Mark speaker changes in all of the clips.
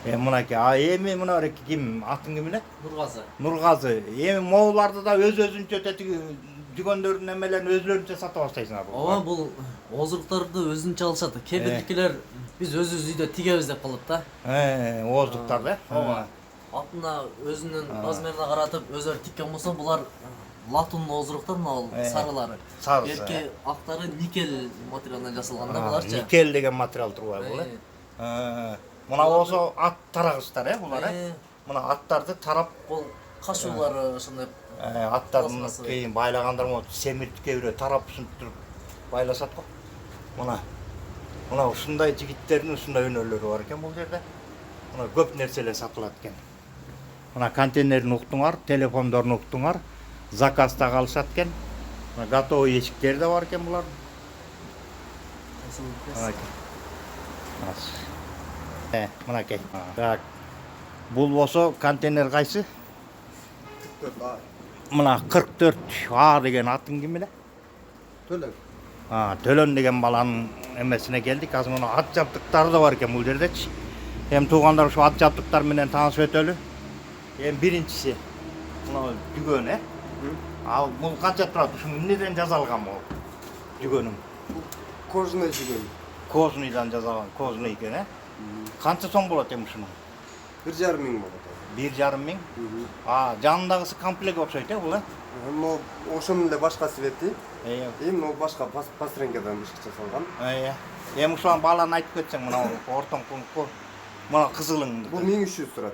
Speaker 1: Мынакей, эми мына ким атын ким эле?
Speaker 2: Нургазы.
Speaker 1: Нургазы. Эми моуларды да өз-өзүнчө тетиги жүгөндөрдүн эмелерин өзлөрүнчө сата баштайсыңар.
Speaker 2: Ооба, бул ооздуктарды өзүнчө алышат. Кээ бирдикилер биз өзүбүз үйдө тигебиз деп калат да.
Speaker 1: Ооздуктар да.
Speaker 2: Ооба. Атына өзүнүн размерине каратып өзүлөрү тиккен болсо, булар латун ооздуктар, мына сарылары. Берки актары никель материалдан жасалган да буларчы.
Speaker 1: Никель деген материал турбайбы бул? Мына болсо ат тарагычтар, булар. Мына аттарды тарап,
Speaker 2: бул кашуулары ошондой
Speaker 1: аттарын кийин байлагандар болот, семиртке бирөө тарап ушинтип байлашат го. Мына ушундай жигиттердин ушундай өнөрлөрү бар экен бул жерде. Мына көп нерселер сатылат экен. Мына контейнерин уктуңар, телефондорун уктуңар, заказда калышат экен. Мына готовый эшиктер да бар экен булар. Мынакей. Так. Бул болсо контейнер кайсы?
Speaker 3: 44А.
Speaker 1: Мына 44А деген атын ким эле?
Speaker 3: Төлөн.
Speaker 1: Төлөн деген баланын эмесине келдик. Азыр мына ат жабдыктары да бар экен бул жердечи. Туугандар ушу ат жабдыктар менен таанышып өтөлү. Биринчиси мына жүгөн, Ал бул канча турат? Ушу эмнеден жасалган бул? Жүгөнүм.
Speaker 3: Кожаный жүгөн.
Speaker 1: Кожныйдан жасалган, кожный экен, Канча сом болот эми ушунун?
Speaker 3: 1,5 миң болот.
Speaker 1: 1,5 миң? Жанындагысы комплект окшойт, бул,
Speaker 3: Но ошонун эле башка цвети.
Speaker 1: Эми
Speaker 3: башка пастренкадан ишке жасалган.
Speaker 1: Эми ушул бааларын айтып кетсең, мына ортоңку, мына кызылың.
Speaker 3: Бул 1300 турат.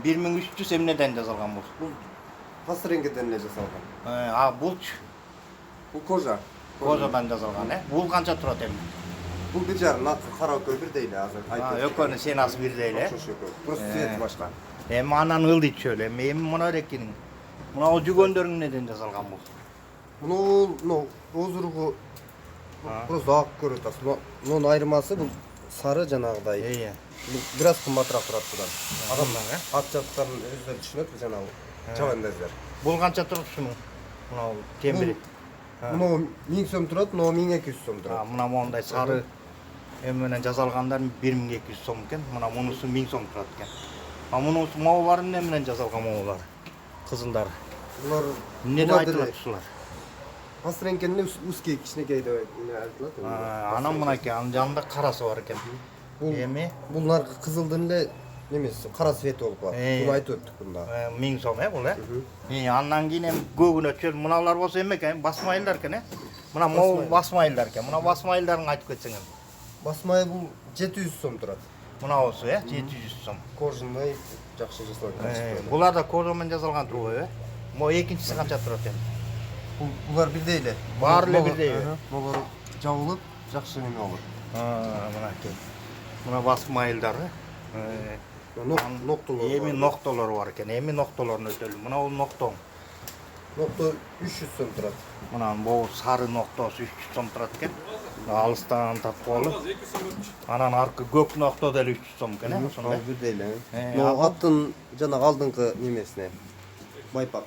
Speaker 1: 1300 эмнеден жасалган бул?
Speaker 3: Бул пастренкадан эле жасалган.
Speaker 1: Булчу?
Speaker 3: Бул кожа.
Speaker 1: Кожадан жасалган, Бул канча турат эми?
Speaker 3: Бул 1,5, кара экөө бирдей эле азыр.
Speaker 1: Экөөнүн сенасы бирдей эле.
Speaker 3: Просто цвети башка.
Speaker 1: Эми анан ылдыйчу эле. Эми мына эрекинин. Мына жүгөндөрүң эмнеден жасалган бул?
Speaker 3: Муну озургу просто ак көрөт атат. Мунун айырмасы бул сары жанагыдай. Бир аз кымбатыраак турат будан. Адамдар, ат жабдыктарын өздөрү түшүнөт, жанагы чабандаздар.
Speaker 1: Бул канча турат ушунун? Мына темири.
Speaker 3: Муну 1000 сом турат, муну 1200 сом турат.
Speaker 1: Мына мондай сары эме менен жасалгандар 1200 сом экен. Мына мунусу 1000 сом турат экен. Мунусу моолары эмне менен жасалган моолар? Кызылдары.
Speaker 3: Булар
Speaker 1: эмнеде айтылат ушулар?
Speaker 3: Пастренкенин узкий кичинекей деп айтылат.
Speaker 1: Анан мынакей, анын жанында карасы бар экен. Эми
Speaker 3: бул наркы кызылдын эле немеси, кара цвети болуп калат. Буну айтып өттүк мында.
Speaker 1: 1000 сом, бул, Андан кийин эми көгүнө түшөт. Мыналар болсо эме экен, басмайылдар экен, Мына мол басмайылдар экен. Мына басмайылдарын айтып кетсең.
Speaker 3: Басмайыл бул 700 сом турат.
Speaker 1: Мына болсо, 700 сом.
Speaker 3: Кожаный жакшы жасалган.
Speaker 1: Булар да кожа менен жасалган турбайбы? Мо экинчиси канча турат эми?
Speaker 3: Булар бирдей эле.
Speaker 1: Баары эле бирдей.
Speaker 3: Булар жабылып, жакшы неме болот.
Speaker 1: Мынакей. Мына басмайылдары.
Speaker 3: Ноктолор.
Speaker 1: Эми ноктолор бар экен. Эми ноктолорун өтөлү. Мына бул ноктоң.
Speaker 3: Нокто 300 сом турат.
Speaker 1: Мына бул сары ноктосу 300 сом турат экен. Алыстан тапкылы. Анан аркы көк нокто деле 300 сом экен,
Speaker 3: Ошондой бирдей эле. Аттын жана алдыңкы немесине. Байпак.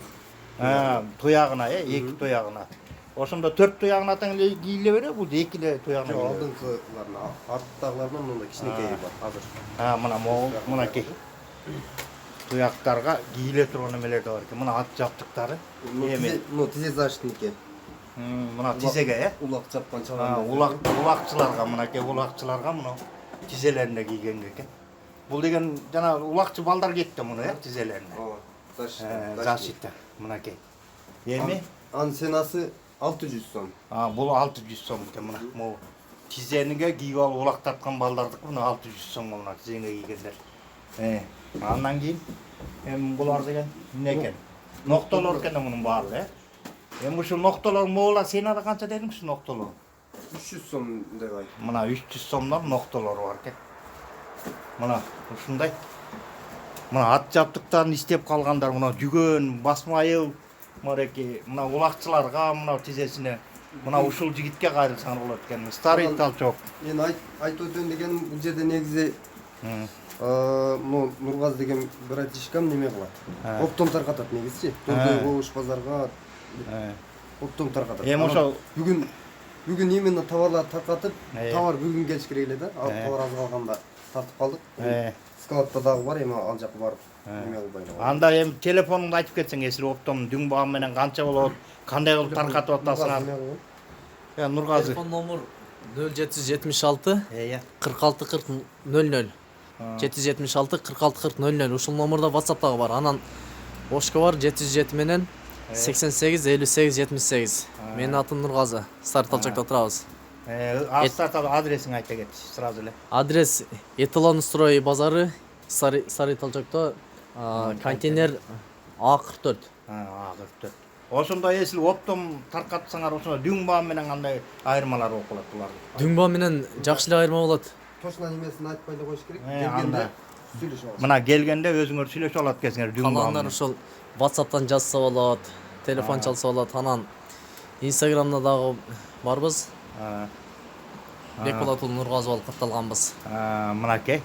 Speaker 1: Туягына, эки туягына. Ошондо 4 туягына тең эле кийиле береби? Бул 2 эле туягына.
Speaker 3: Алдыңкыларына, арттагыларынан мындай кичинекей бар азыр.
Speaker 1: Мына могул, мынакей. Туяктарга кийиле турган эмелер да бар экен. Мына ат жабдыктары.
Speaker 3: Эми тизе заштники.
Speaker 1: Мына тизеге,
Speaker 3: Улак чапкан чаган.
Speaker 1: Улакчыларга, мынакей улакчыларга мына тизелерине кийген экен. Бул деген жана улакчы балдар кийет да муну, тизелерине. Защита, мынакей. Эми
Speaker 3: анын ценасы 600 сом.
Speaker 1: Бул 600 сом экен мына. Могу тизениге кийип алып улактаткан балдардыкы мына 600 сом мына тизениге кийгендер. Андан кийин эми булар деген эмне экен? Ноктолор экен мунун баары, Эми ушул ноктолор моолар сенада канча дедиң ушул ноктолор?
Speaker 3: 300 сом деп айт.
Speaker 1: Мына 300 сомдон ноктолору бар экен. Мына ушундай. Мына ат жабдыктарын иштеп калгандар, мына жүгөн, басмайыл, мына улакчыларга, мына тизесине, мына ушул жигитке кайрылсаң болот экен. Старый толчок.
Speaker 3: Мен айтып өтөм дегеним, бул жерде негизи Нургаз деген братишкам неме кылат. Оптом таркатат негизичи. Төрдөй кош базарга оптом таркатат.
Speaker 1: Эми ошо
Speaker 3: бүгүн именно товарлар таркатып, товар бүгүн келиш керек эле да. Товар аз калганда тартып калдык. складта дагы бар, эми ал жака барып эме кылбайлы.
Speaker 1: Анда эми телефонуңду айтып кетсең, эсил оптом дүң багы менен канча болот, кандай кылып таркатып атасыңар? Нургазы.
Speaker 2: Телефон номер 0776 46 40 00. 776 46 40 00. Ушул номерда WhatsApp-тагы бар. Анан Ошко бар 707 менен 88 58 78. Менин атым Нургазы. Старталчакта турабыз.
Speaker 1: Адресиңи айта кетчи сразу эле.
Speaker 2: Адрес Эталон строй базары, Сары Талчакта, контейнер А44.
Speaker 1: А44. Ошондой эсил оптом таркатсаңар, ошондо дүң баа менен кандай айырмалар болуп калат булардын?
Speaker 2: Дүңба менен жакшы эле айырма болот.
Speaker 3: Точно немесин айтпай эле коюш керек.
Speaker 1: Анда
Speaker 3: Сүйлөшүп алабыз.
Speaker 1: мына келгенде өзүңөр сүйлөшүп алат экенсиңер дүң баа
Speaker 2: Калгандар
Speaker 1: менен.
Speaker 2: ошол WhatsApp-тан жазса болот, телефон чалса болот. Анан Instagram-да дагы барбыз. Бекболот Нургазы болуп катталганбыз.
Speaker 1: Мынакей